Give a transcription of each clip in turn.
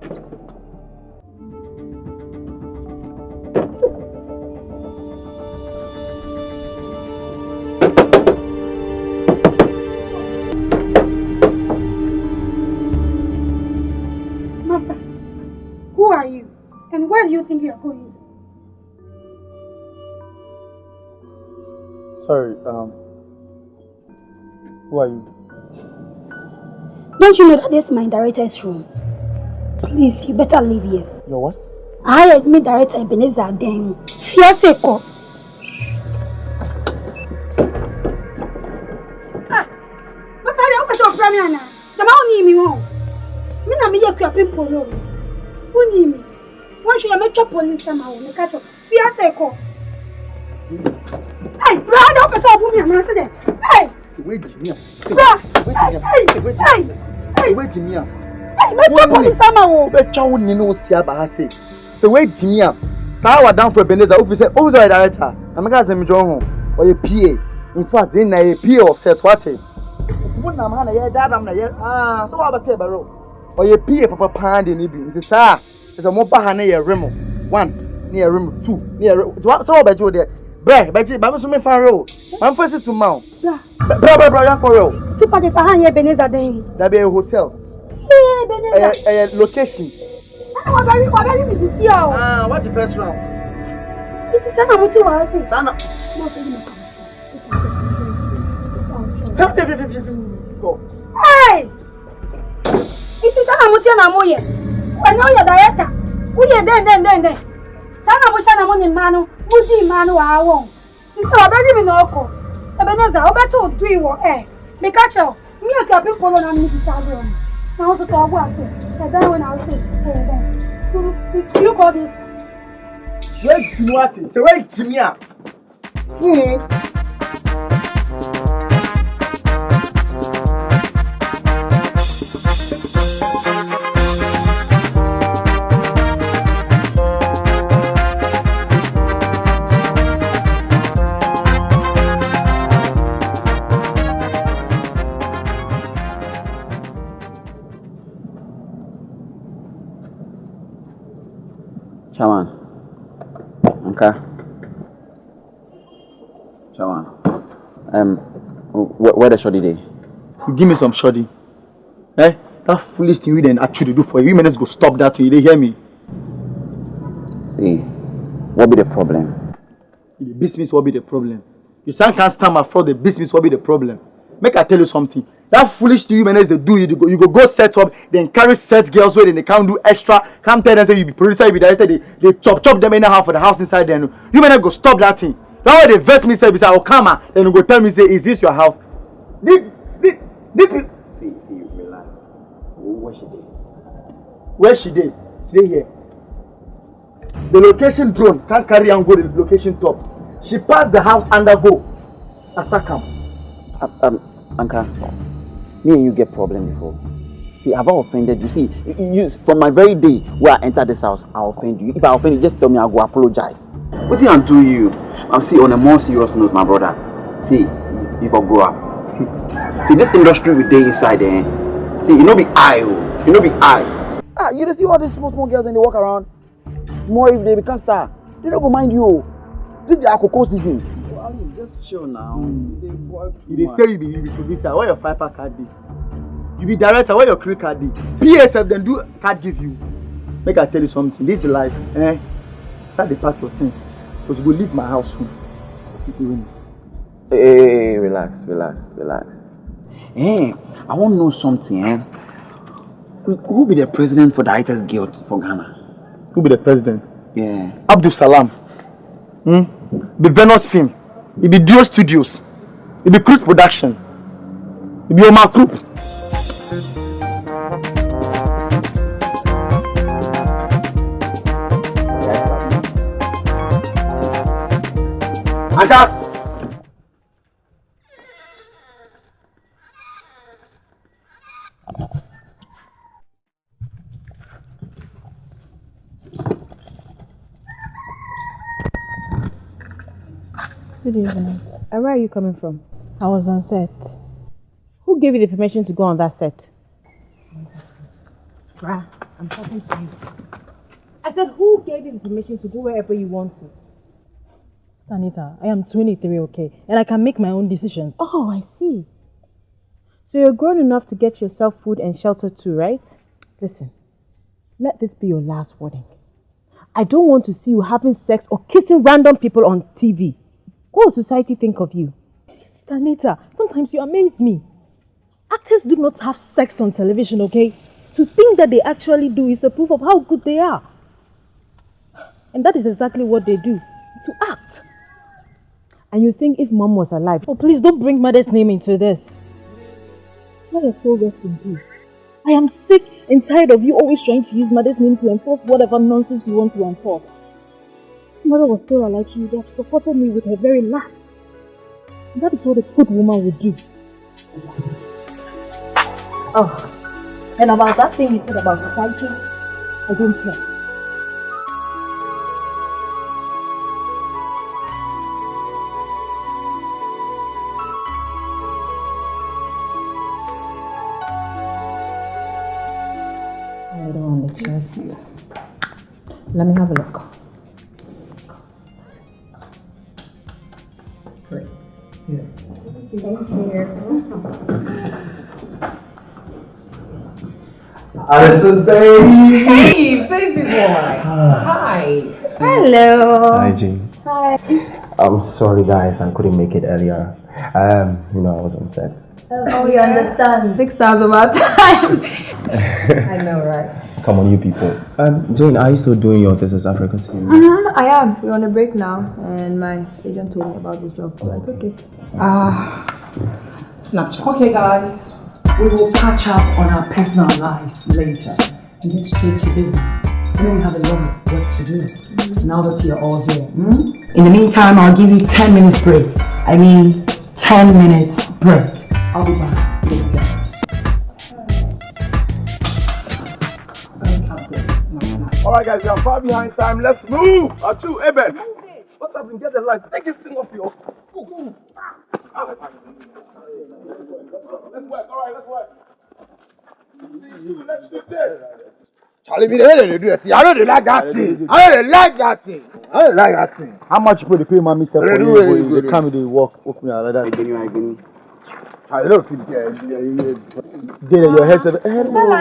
Master, who are you? And where do you think you are going to? Sorry, who are you? Don't you know that this is my director's room? Please, you better leave here. Your what? I admit director Ebenezer then. Fiancé ko. Ah, what's that? Open your premier now. The man need me more. Me na me Akuapim Poloo. Who need me? Why should I make your police somehow? Me catch up. Fiancé ko. Hey, brother, open your room now. Say there. Hey. Wait, Jimmy. Wait, Jimmy. Hey, make your police somehow. Be chawo ni no sia ba ha say. Say wait, Jimmy. Sa wa down for Ebenezer. Who say, "Oh, sorry, director." I'm gonna say me join home. Or your PA. In fact, in na PA of set what it. What na man na ye dad am na ye. Ah, so what ba say baro. Or your PA papa pand ni bi. Nti sa, is a mo ba ha na ye remo. 1, near remo 2, near so what ba jo there. Bre, ba so me fan ro. Man first is ma. Bra, yan ko ro. Tu pa de fa han ye Ebenezer den. That be a hotel. Ebenezer. Location. What very me see o. Ah, what the first round? It is sana muti wa say. Sana. Go. Hey! It is sana muti na moye. When no your director. Who ye den. Sana mo sha na mo ni manu. Budi manu wa won. Sister already me no ko. Ebenezer, o better do iwo me catch you. Me Akuapim Poloo na me Stardom. Now to talk about it. And then when I say, you call this? Wait, Jimmy. Say wait, Jimmy. Chairman. Okay. Chairman. Where the shoddy day? You give me some shoddy. Eh? That foolish thing you didn't actually do for you. You minutes go stop that thing. You hear me? See, what be the problem? The business will be the problem. You can't stand my fraud. The business will be the problem. Make I tell you something. That foolish thing you minutes they do. You go set up, then carry set girls where they can't do extra. Come tell them say you be producer, you be director. They chop them anyhow for the house inside there. You minutes go stop that thing. That way they vex me say, "Say Okama," then you go tell me say, "Is this your house?" This. See, relax. Where she did? Where she did? Stay here. The location drone can't carry and go to the location top. She passed the house under go. Asakam. Anka, me and you get problem before. See, have I offended you? See, you from my very day where I entered this house, I offend you. If I offend you, just tell me, I'll go apologize. What did I do you? I'm see on a more serious note, my brother. See, if I grow up. See, this industry we day inside there. See, you know be I. Ah, you just see all these small girls and they walk around. More if they become star. They don't go mind you. This is Akoko season. Well, Alice, just chill now. They say you be producer. Where your 5-pack card be? You be director. Where your crew card be? PSF then do card give you. Make I tell you something. This is life. Start the pack your things. Because you go leave my house soon. Hey, relax. Hey, I want to know something. Who be the president for the Writers Guild for Ghana? Who be the president? Yeah. Abdul Salam. The Venus Film. It be Duo Studios. It be Cruise Production. It be Umar Krup. Anta! Good evening. Where are you coming from? I was on set. Who gave you the permission to go on that set? Bruh. I'm talking to you. I said, who gave you the permission to go wherever you want to? Stanita, I am 23, okay? And I can make my own decisions. Oh, I see. So you're grown enough to get yourself food and shelter too, right? Listen, let this be your last warning. I don't want to see you having sex or kissing random people on TV. What will society think of you? Stanita, sometimes you amaze me. Actors do not have sex on television, okay? To think that they actually do is a proof of how good they are. And that is exactly what they do, to act. And you think if Mom was alive... Oh, please don't bring Mother's name into this. Let her soul rest in peace. I am sick and tired of you always trying to use Mother's name to enforce whatever nonsense you want to enforce. If Mother was still alive, she would have supported me with her very last. And that is what a good woman would do. Oh, and about that thing you said about society, I don't care. Chest. Let me have a look. Great. Yeah. Thank you. Alison, baby! Hey, baby boy! Hi! Hello! Hi, Jane. Hi. I'm sorry, guys, I couldn't make it earlier. I was on set. Oh, you understand. Big stars of our time. I know, right? Come on, you people. Jane, are you still doing your This is Africa series? I am. We're on a break now, and my agent told me about this job, so I took it. Snapchat. Okay, guys, we will catch up on our personal lives later and get straight to business. I know we have a lot of work to do now that you're all here. In the meantime, I'll give you 10 minutes break. 10 minutes break. I'll be back later. Alright guys, we are far behind time. Let's move! Achu, Eben! What's happening? Get the lights. Take this thing off you. Move. Let's work. Alright, let's work. Let's do this. Charlie, me they do that. I don't like that thing. I don't like that thing. How much you put the pay mommy for you? They come, they walk me out like that. Again. Charlie, don't feel it. Get your head said, hello.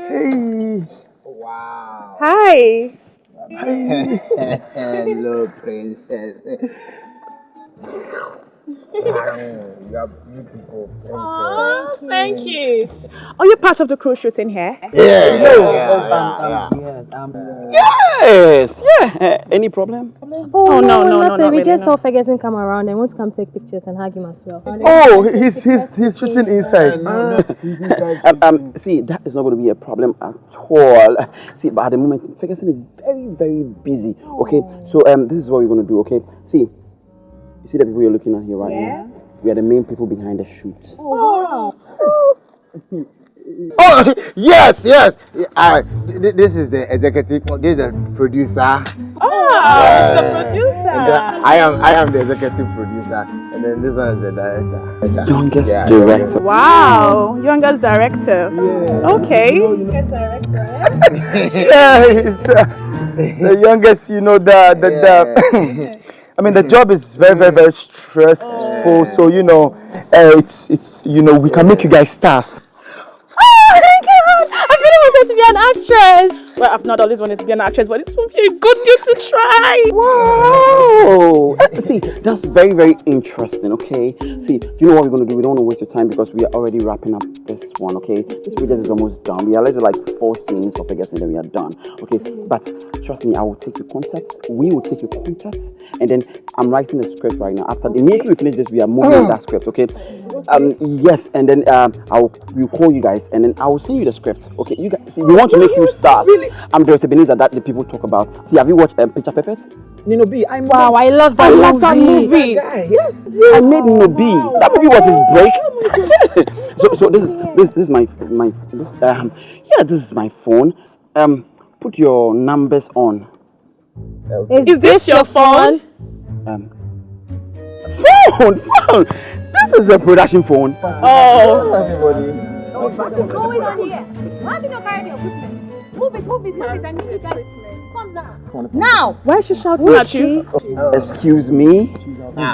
Hey. Wow. Hi. Hello, princess. You are beautiful, princess. Aww, thank you. Are you part of the crew shooting here? Yeah. Yes. Yeah. Any problem? Oh, no, nothing. We really, just no. saw Ferguson come around and want to come take pictures and hug him as well. Oh, he's shooting inside. See, that is not going to be a problem at all. See, but at the moment, Ferguson is very, very busy. Okay, so this is what we're going to do. Okay, see, you see the people you're looking at here right now? We are the main people behind the shoot. Oh, Oh, yes. This is the executive. This is the producer. the producer. I am the executive producer, and then this one is the director. Youngest director. Wow, youngest director. Yeah. Okay. Youngest director, Yeah, he's the youngest. The job is very, very, very stressful. So it's we can make you guys stars. Oh, thank you. I've really wanted to be an actress. Well, I've not always wanted to be an actress, but this would be a good deal to try. Wow! See, that's very, very interesting, okay? See, do you know what we're going to do? We don't want to waste your time because we are already wrapping up this one, okay? This project is almost done. We are left with like 4 scenes of Vegas and then we are done, okay? But trust me, I will take your contacts. We will take your contacts. And then I'm writing the script right now. After immediately we finish this, we are moving on that script, okay? Yes, and then we'll call you guys and then I will send you the script, okay? You guys, see, we want to make you stars. Really? I'm the Ebenezer that the people talk about. See, have you watched Picture Perfect? Nino B. Wow, I love that movie. Yes. I made Nino B. That movie was his break. So this is my this is my phone. Put your numbers on. Is this your phone? Phone. This is a production phone. Oh. Everybody. What is going on here? Why did you carry the equipment? Move it. I need you guys. Come down. Now! Why is she shouting at you? Excuse me?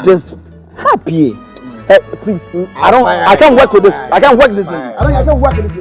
Just happy. Please, I can't work with this. I can't work with this lady. I can't work with this lady.